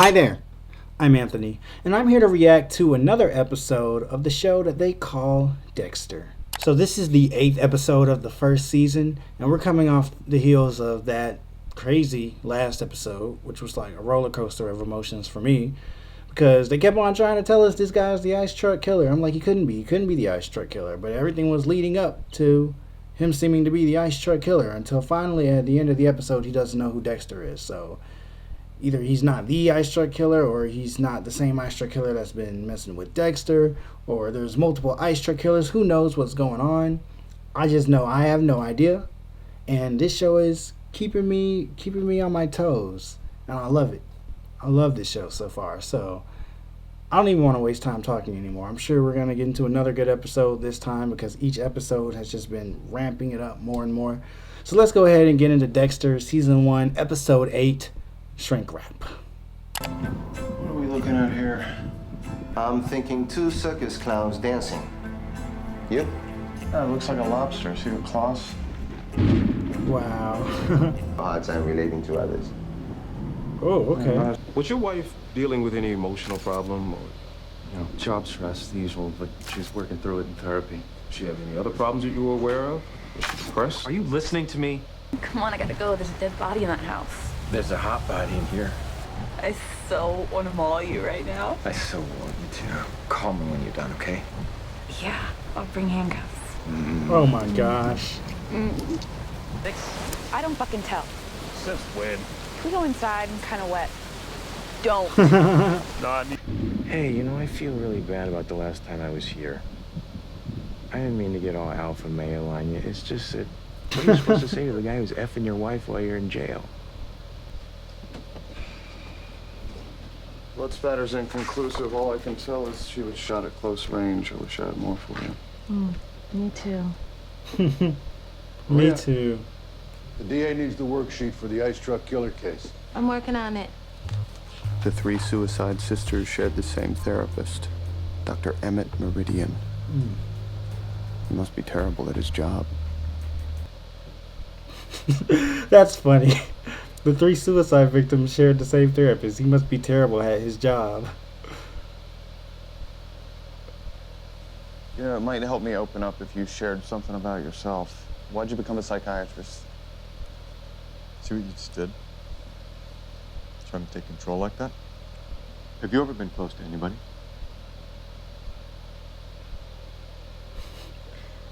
Hi there, I'm Anthony, and I'm here to react to another episode of the show that they call Dexter. So this is the 8th episode of the first season, and we're coming off the heels of that crazy last episode, which was like a roller coaster of emotions for me, because they kept on trying to tell us this guy's the ice truck killer. I'm like, he couldn't be the ice truck killer, but everything was leading up to him seeming to be the ice truck killer until finally at the end of the episode he doesn't know who Dexter is. So either he's not the ice truck killer, or he's not the same ice truck killer that's been messing with Dexter, or there's multiple ice truck killers. Who knows what's going on? I just know I have no idea, and this show is keeping me on my toes, and I love it. I love this show so far. So I don't even want to waste time talking anymore. I'm sure we're gonna get into another good episode this time, because each episode has just been ramping it up more and more. So let's go ahead and get into Dexter season 1, episode 8. Shrink wrap. What are we looking at here? I'm thinking 2 circus clowns dancing. You? Oh, it looks like a lobster. See the claws? Wow. Hard time relating to others. Oh, okay. Was your wife dealing with any emotional problem, or Job stress, the usual, but she's working through it in therapy. did she have any other problems that you were aware of? Was she depressed? Are you listening to me? Come on, I gotta go. There's a dead body in that house. There's a hot body in here. I so want to maul you right now. I so want you to. Call me when you're done, okay? Yeah, I'll bring handcuffs. Oh my gosh. I don't fucking tell. Since when? Can we go inside? I'm kind of wet. Don't. Hey, I feel really bad about the last time I was here. I didn't mean to get all alpha male on you. It's just that, what are you supposed to say to the guy who's effing your wife while you're in jail? Blood spatter's inconclusive. All I can tell is she was shot at close range. I wish I had more for you. Me too. Me Yeah. too. The DA needs the worksheet for the ice truck killer case. I'm working on it. The 3 suicide sisters shared the same therapist, Dr. Emmett Meridian. He must be terrible at his job. That's funny. The 3 suicide victims shared the same therapist. He must be terrible at his job. Yeah, it might help me open up if you shared something about yourself. Why'd you become a psychiatrist? See what you just did? Trying to take control like that? Have you ever been close to anybody?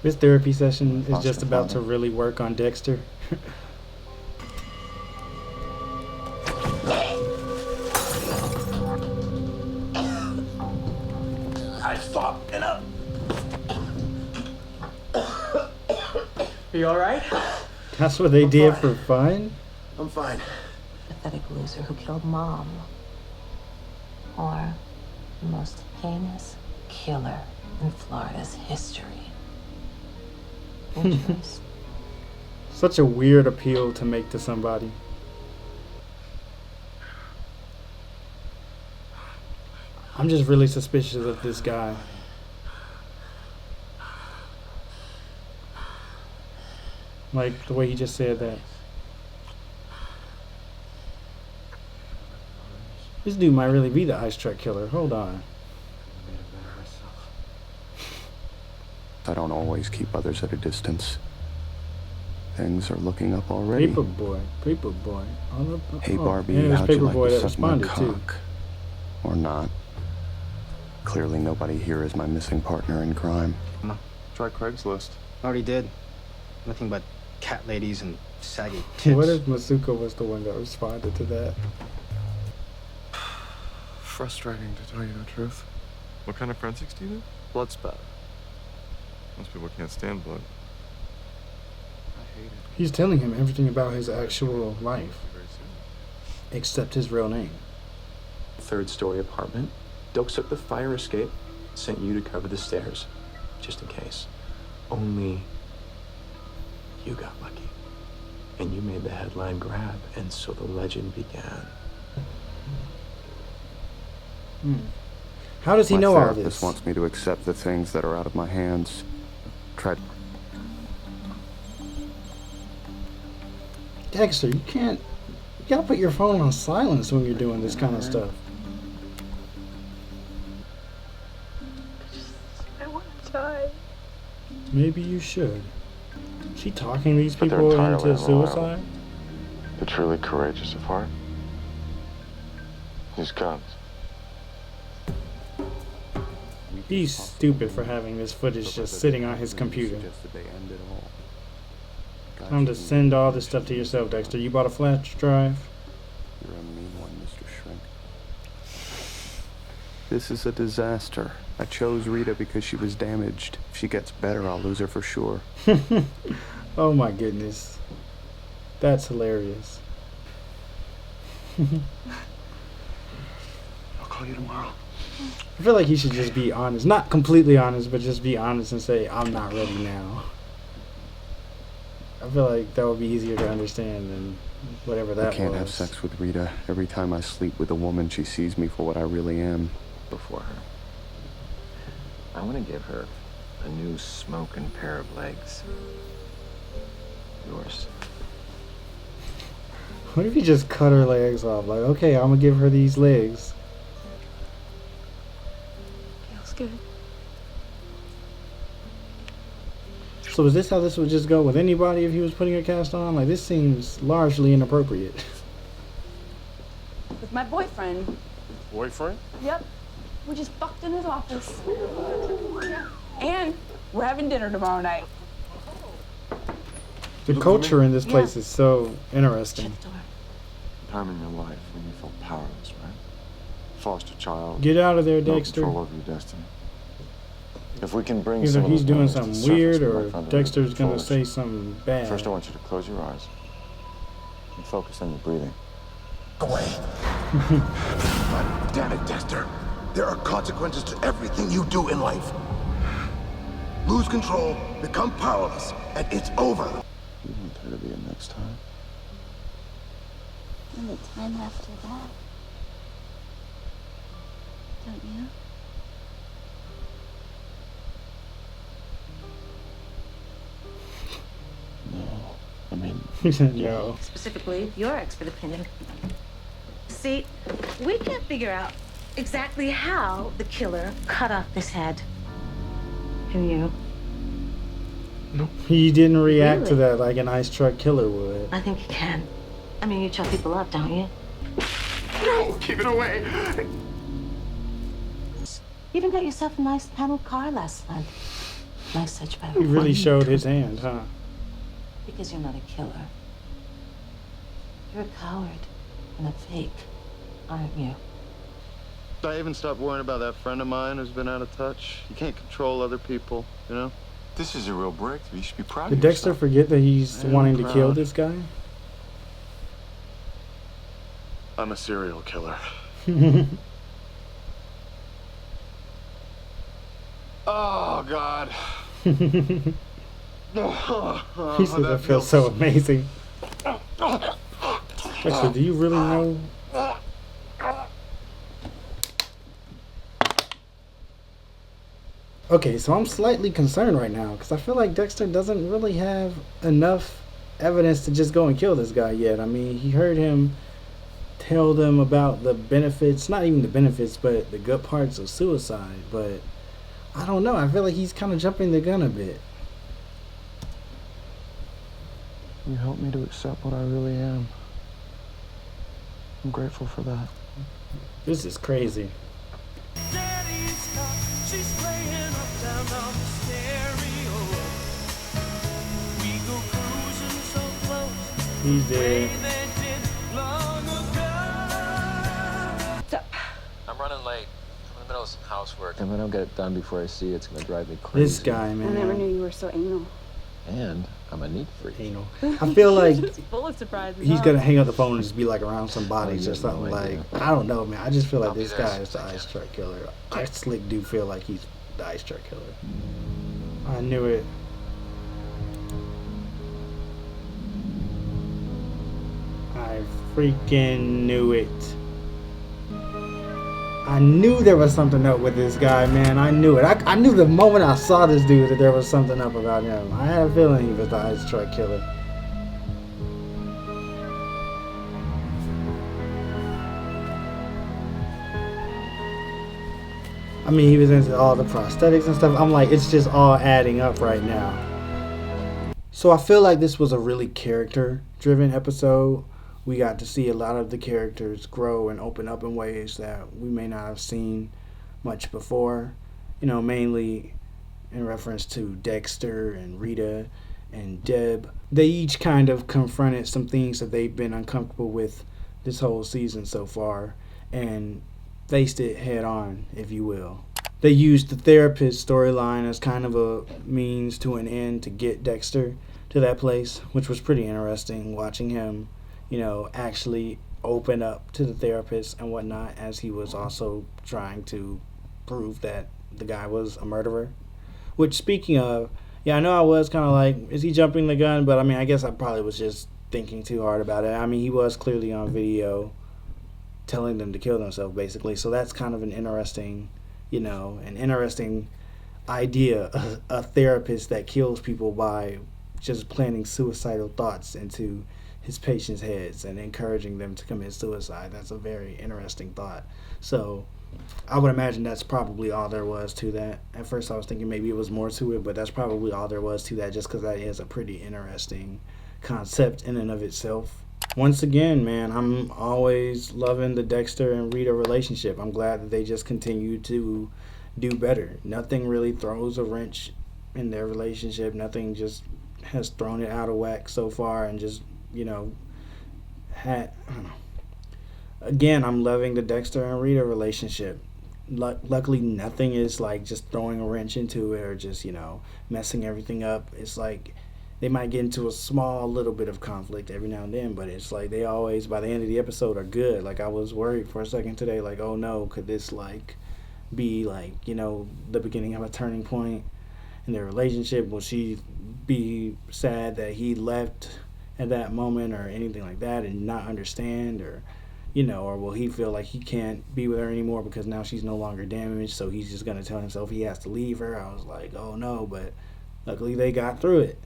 This therapy session is just about to really work on Dexter. I thought enough. Are you all right? That's what they did for fun? I'm fine. Pathetic loser who killed Mom. Or the most heinous killer in Florida's history. Your choice. Such a weird appeal to make to somebody. I'm just really suspicious of this guy. Like the way he just said that. This dude might really be the ice truck killer. Hold on. I don't always keep others at a distance. Things are looking up already. Paperboy. Hey, Oh, Barbie, and there's how'd you Paperboy like to that suck my responded too. cock? Or not. Clearly nobody here is my missing partner in crime. Try Craigslist. Already did. Nothing but cat ladies and saggy What if Masuko was the one that responded to that? Frustrating, to tell you the truth. What kind of forensics do you do? Blood spatter. Most people can't stand blood. I hate it. He's telling him everything about his actual life, Very soon. except his real name. 3rd-story apartment. Dokes took the fire escape, sent you to cover the stairs, just in case. Only you got lucky. And you made the headline grab, and so the legend began. How does he know My all therapist this? wants me to accept the things that are out of my hands. Try. Dexter, you can't You gotta put your phone on silence when you're doing this kind of stuff. I want to die. Maybe you should. She talking these But they're people entirely into unreliable. suicide? The truly courageous of heart. Use guns. He's stupid for having this footage just sitting on his computer. Time to send all this stuff to yourself, Dexter. You bought a flash drive? You're a mean one, Mr. Shrink. This is a disaster. I chose Rita because she was damaged. If she gets better, I'll lose her for sure. Oh my goodness. That's hilarious. I'll call you tomorrow. I feel like he should just be honest. Not completely honest, but just be honest and say, I'm not ready now. I feel like that would be easier to understand than whatever that was. I can't have sex with Rita. Every time I sleep with a woman, she sees me for what I really am. Before her. I want to give her a new smoking pair of legs. Yours. What if you just cut her legs off? Like, okay, I'm gonna give her these legs. Feels good. So is this how this would just go with anybody if he was putting a cast on? Like, this seems largely inappropriate. With my boyfriend. Boyfriend? Yep. We just fucked in his office. And we're having dinner tomorrow night. The culture in this place is so interesting. Time in your life when you felt powerless, right? Foster child. Get out of there, No Dexter. control over your destiny. If we can bring Either some of he's those doing memories to something the surface, weird we or might find a way to Dexter's gonna control say it. something bad. First, I want you to close your eyes and focus on your breathing. Away. God damn it, Dexter. There are consequences to everything you do in life. Lose control, become powerless, and it's over. You want there to be a next time? And the time after that. Don't you? No. I mean, He said, yo. Specifically, your expert opinion. See, we can't figure out exactly how the killer cut off this head. Can you? He didn't react to Really? that like an ice truck killer would. I think you can. I mean, you chop people up, don't you? No, keep it away. You even got yourself a nice paneled car last month. Nice hatchback. He really showed his hand, huh? Because you're not a killer. You're a coward and a fake, aren't you? I even stopped worrying about that friend of mine who's been out of touch. You can't control other people, you know? this is a real breakthrough. You should be proud Did of Dexter yourself. forget that he's I am wanting to kill proud. this guy? I'm a serial killer. Oh, God. He said that feels so amazing. Dexter, do you really know? Okay, so I'm slightly concerned right now because I feel like Dexter doesn't really have enough evidence to just go and kill this guy yet. I mean, he heard him tell them about the benefits, not even the benefits, but the good parts of suicide. But I don't know. I feel like he's kind of jumping the gun a bit. You helped me to accept what I really am. I'm grateful for that. This is crazy. He's dead. I'm running late. I'm in the middle of some housework. If I don't get it done before I see it, it's gonna drive me crazy. This guy, I never man. knew you were so anal. And I'm a neat freak. Anal. I feel like It's full of surprises. he's huh? gonna hang up the phone and just be like around some bodies you or have no something. Like, idea. I don't know, man. I just feel like I'll be this there guy as is the soon as I ice can. truck killer. I slick do feel like he's the ice truck killer. I knew it. I freaking knew it. I knew there was something up with this guy, man. I knew it. I knew the moment I saw this dude that there was something up about him. I had a feeling he was the ice truck killer. I mean, he was into all the prosthetics and stuff. I'm like, it's just all adding up right now. So I feel like this was a really character-driven episode. We got to see a lot of the characters grow and open up in ways that we may not have seen much before. You know, mainly in reference to Dexter and Rita and Deb. They each kind of confronted some things that they've been uncomfortable with this whole season so far and faced it head on, if you will. They used the therapist storyline as kind of a means to an end to get Dexter to that place, which was pretty interesting, watching him, you know, actually open up to the therapist and whatnot, as he was also trying to prove that the guy was a murderer. Which, speaking of, yeah, I know I was kind of like, is he jumping the gun? But I mean, I guess I probably was just thinking too hard about it. I mean, he was clearly on video telling them to kill themselves, basically. So that's kind of an interesting, you know, an interesting idea. A therapist that kills people by just planting suicidal thoughts into his patients' heads and encouraging them to commit suicide. That's a very interesting thought. So I would imagine that's probably all there was to that. At first I was thinking maybe it was more to it, but that's probably all there was to that, just because that is a pretty interesting concept in and of itself. Once again, man, I'm always loving the Dexter and Rita relationship. I'm glad that they just continue to do better. Nothing really throws a wrench in their relationship. Nothing just has thrown it out of whack so far and just, you know, I don't know. Again, I'm loving the Dexter and Rita relationship. Luckily, nothing is like just throwing a wrench into it or just, you know, messing everything up. It's like they might get into a small little bit of conflict every now and then, but it's like they always, by the end of the episode, are good. Like, I was worried for a second today, like, oh no, could this like be like, you know, the beginning of a turning point in their relationship? Will she be sad that he left at that moment or anything like that and not understand, or, you know, or will he feel like he can't be with her anymore because now she's no longer damaged, so he's just going to tell himself he has to leave her? I was like, oh no, but luckily they got through it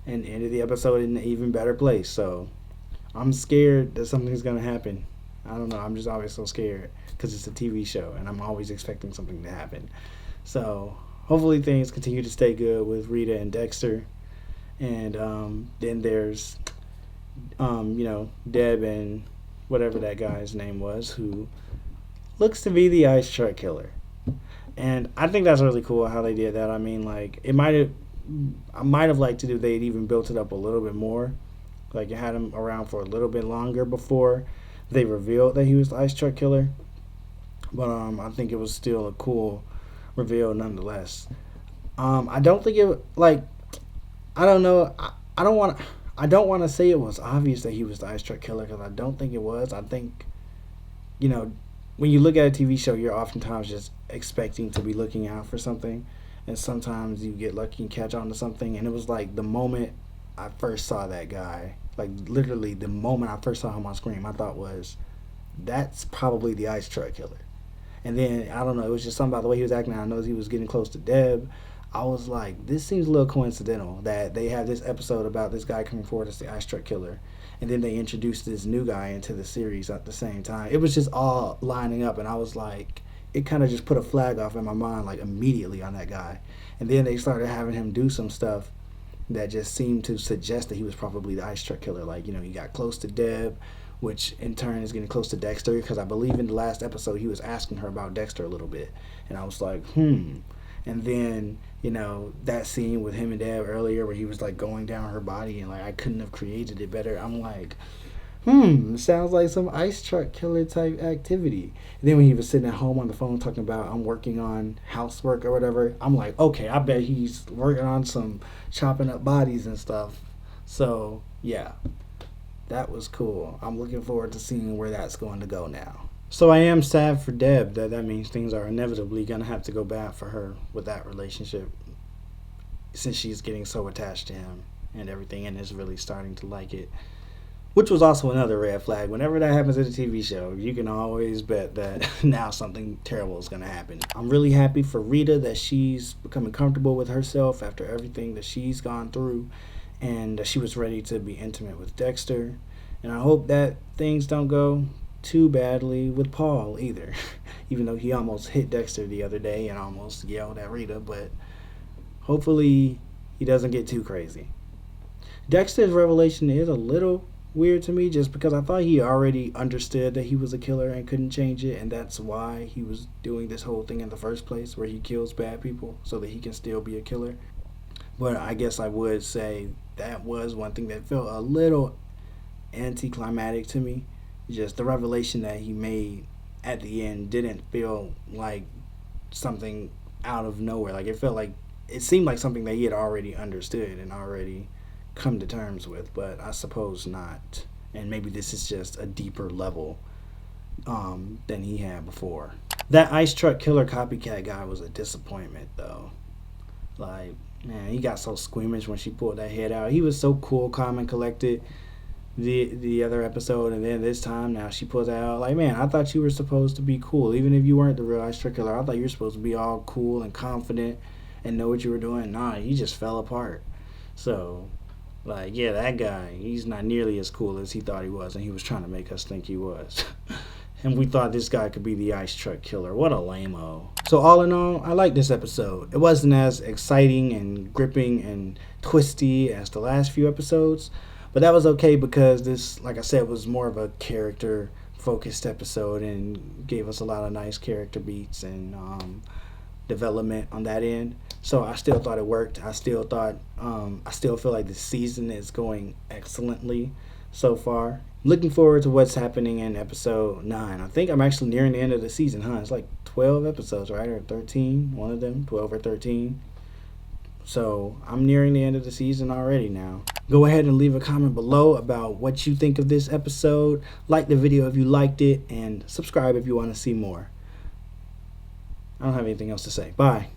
and ended the episode in an even better place. So I'm scared that something's going to happen. I don't know, I'm just always so scared because it's a TV show and I'm always expecting something to happen. So hopefully things continue to stay good with Rita and Dexter. And then there's, you know, Deb and whatever that guy's name was, who looks to be the ice truck killer. And I think that's really cool how they did that. I mean, like, I might have liked to do, they'd even built it up a little bit more. Like, it had him around for a little bit longer before they revealed that he was the ice truck killer. But I think it was still a cool reveal nonetheless. I don't think it, like, I don't know, I don't want to say it was obvious that he was the ice truck killer, because I don't think it was. I think, you know, when you look at a TV show, you're oftentimes just expecting to be looking out for something, and sometimes you get lucky and catch on to something. And it was like the moment I first saw that guy, like literally the moment I first saw him on screen, I thought was, that's probably the ice truck killer. And then, I don't know, it was just something about the way he was acting. I know he was getting close to Deb. I was like, this seems a little coincidental that they have this episode about this guy coming forward as the ice truck killer, and then they introduced this new guy into the series at the same time. It was just all lining up, and I was like, it kind of just put a flag off in my mind, like, immediately on that guy. And then they started having him do some stuff that just seemed to suggest that he was probably the ice truck killer. Like, you know, he got close to Deb, which in turn is getting close to Dexter, because I believe in the last episode he was asking her about Dexter a little bit, and I was like, And then, you know, that scene with him and Deb earlier where he was like going down her body and like, I couldn't have created it better. I'm like, sounds like some ice truck killer type activity. And then when he was sitting at home on the phone talking about, I'm working on housework or whatever, I'm like, okay, I bet he's working on some chopping up bodies and stuff. So yeah, that was cool. I'm looking forward to seeing where that's going to go now. So I am sad for Deb that means things are inevitably going to have to go bad for her with that relationship, since she's getting so attached to him and everything and is really starting to like it. Which was also another red flag. Whenever that happens in a TV show, you can always bet that now something terrible is going to happen. I'm really happy for Rita that she's becoming comfortable with herself after everything that she's gone through, and that she was ready to be intimate with Dexter. And I hope that things don't go too badly with Paul either. even though he almost hit Dexter the other day and almost yelled at Rita, but hopefully he doesn't get too crazy. Dexter's revelation is a little weird to me, just because I thought he already understood that he was a killer and couldn't change it, and that's why he was doing this whole thing in the first place, where he kills bad people so that he can still be a killer. But I guess I would say that was one thing that felt a little anticlimactic to me. Just the revelation that he made at the end didn't feel like something out of nowhere. Like it seemed like something that he had already understood and already come to terms with, but I suppose not. And maybe this is just a deeper level than he had before. That ice truck killer copycat guy was a disappointment, though. Like, man, he got so squeamish when she pulled that head out. He was so cool, calm, and collected the other episode, and then this time now she pulls that out. Like, man, I thought you were supposed to be cool, even if you weren't the real ice truck killer. I thought you were supposed to be all cool and confident and know what you were doing. Nah, he just fell apart. So, like, yeah, that guy, he's not nearly as cool as he thought he was, and he was trying to make us think he was. And we thought this guy could be the ice truck killer. What a lame-o. So all in all, I like this episode. It wasn't as exciting and gripping and twisty as the last few episodes, but that was okay because this, like I said, was more of a character-focused episode and gave us a lot of nice character beats and development on that end. So I still thought it worked. I still feel like the season is going excellently so far. Looking forward to what's happening in episode 9. I think I'm actually nearing the end of the season, huh? It's like 12 episodes, right? Or 13, one of them, 12 or 13. So I'm nearing the end of the season already now. Go ahead and leave a comment below about what you think of this episode. Like the video if you liked it, and subscribe if you want to see more. I don't have anything else to say. Bye.